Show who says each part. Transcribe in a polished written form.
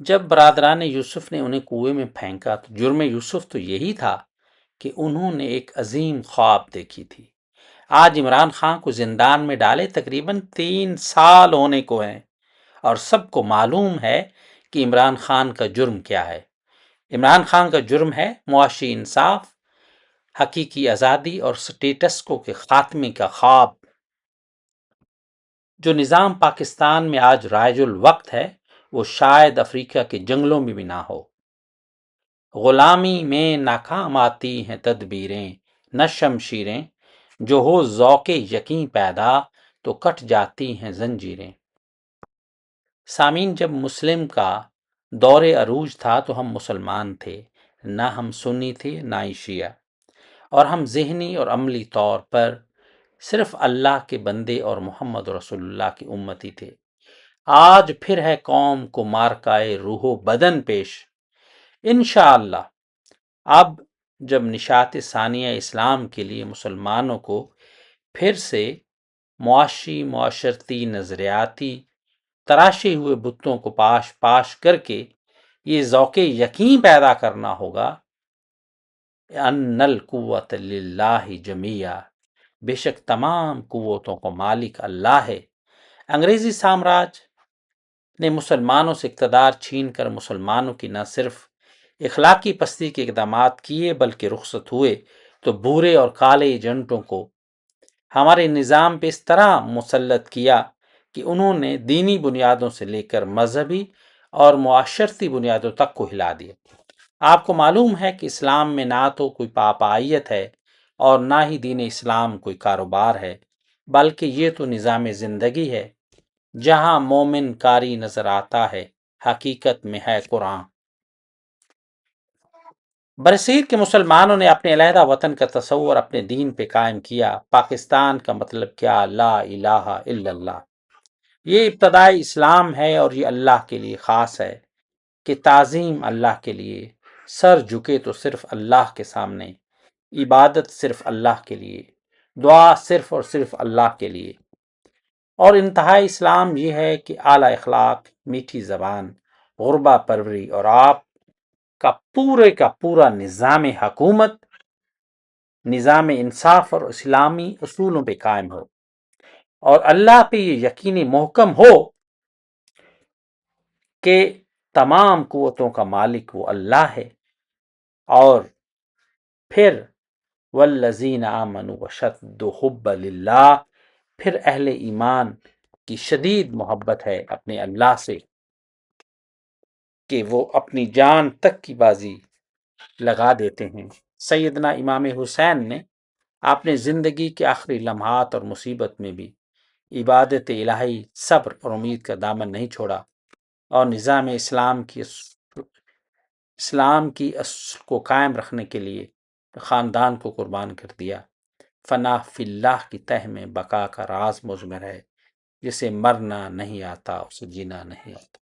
Speaker 1: جب برادران یوسف نے انہیں کنویں میں پھینکا تو جرم یوسف تو یہی تھا کہ انہوں نے ایک عظیم خواب دیکھی تھی۔ آج عمران خان کو زندان میں ڈالے تقریباً 3 سال ہونے کو ہیں، اور سب کو معلوم ہے کہ عمران خان کا جرم کیا ہے۔ عمران خان کا جرم ہے معاشی انصاف، حقیقی آزادی اور سٹیٹس کو کے خاتمے کا خواب۔ جو نظام پاکستان میں آج رائج الوقت ہے وہ شاید افریقہ کے جنگلوں میں بھی نہ ہو۔ غلامی میں ناکام آتی ہیں تدبیریں، نہ شمشیریں، جو ہو ذوق یقین پیدا تو کٹ جاتی ہیں زنجیریں۔ سامعین، جب مسلم کا دور عروج تھا تو ہم مسلمان تھے، نہ ہم سنی تھے نہ ہی شیعہ، اور ہم ذہنی اور عملی طور پر صرف اللہ کے بندے اور محمد رسول اللہ کی امتی تھے۔ آج پھر ہے قوم کو مارکائے روح و بدن پیش۔ انشاءاللہ اب جب نشاط ثانیہ اسلام کے لیے مسلمانوں کو پھر سے معاشی معاشرتی نظریاتی تراشے ہوئے بتوں کو پاش کر کے یہ ذوق یقین پیدا کرنا ہوگا ان القوت للہ جمیعا، بے شک تمام قوتوں کو مالک اللہ ہے۔ انگریزی سامراج نے مسلمانوں سے اقتدار چھین کر مسلمانوں کی نہ صرف اخلاقی پستی کے اقدامات کیے بلکہ رخصت ہوئے تو بھورے اور کالے ایجنٹوں کو ہمارے نظام پہ اس طرح مسلط کیا کہ انہوں نے دینی بنیادوں سے لے کر مذہبی اور معاشرتی بنیادوں تک کو ہلا دیا۔ آپ کو معلوم ہے کہ اسلام میں نہ تو کوئی پاپائیت ہے اور نہ ہی دین اسلام کوئی کاروبار ہے، بلکہ یہ تو نظام زندگی ہے جہاں مومن کاری نظر آتا ہے، حقیقت میں ہے قرآن۔ برصغیر کے مسلمانوں نے اپنے علیحدہ وطن کا تصور اپنے دین پہ قائم کیا۔ پاکستان کا مطلب کیا؟ لا الہ الا اللہ۔ یہ ابتدائی اسلام ہے اور یہ اللہ کے لیے خاص ہے کہ تعظیم اللہ کے لیے، سر جھکے تو صرف اللہ کے سامنے، عبادت صرف اللہ کے لیے، دعا صرف اور صرف اللہ کے لیے۔ اور انتہائی اسلام یہ ہے کہ اعلیٰ اخلاق، میٹھی زبان، غربہ پروری اور آپ کا پورا نظام حکومت نظام انصاف اور اسلامی اصولوں پہ قائم ہو، اور اللہ پہ یہ یقینی محکم ہو کہ تمام قوتوں کا مالک وہ اللہ ہے، اور پھر والذین آمنوا وشد حب للہ، پھر اہل ایمان کی شدید محبت ہے اپنے اللہ سے کہ وہ اپنی جان تک کی بازی لگا دیتے ہیں۔ سیدنا امام حسین نے اپنے زندگی کے آخری لمحات اور مصیبت میں بھی عبادت الہی، صبر اور امید کا دامن نہیں چھوڑا، اور نظام اسلام کی اصل کو قائم رکھنے کے لیے خاندان کو قربان کر دیا۔ فنا فی اللہ کی تہ میں بقا کا راز مضمر ہے، جسے مرنا نہیں آتا اسے جینا نہیں آتا۔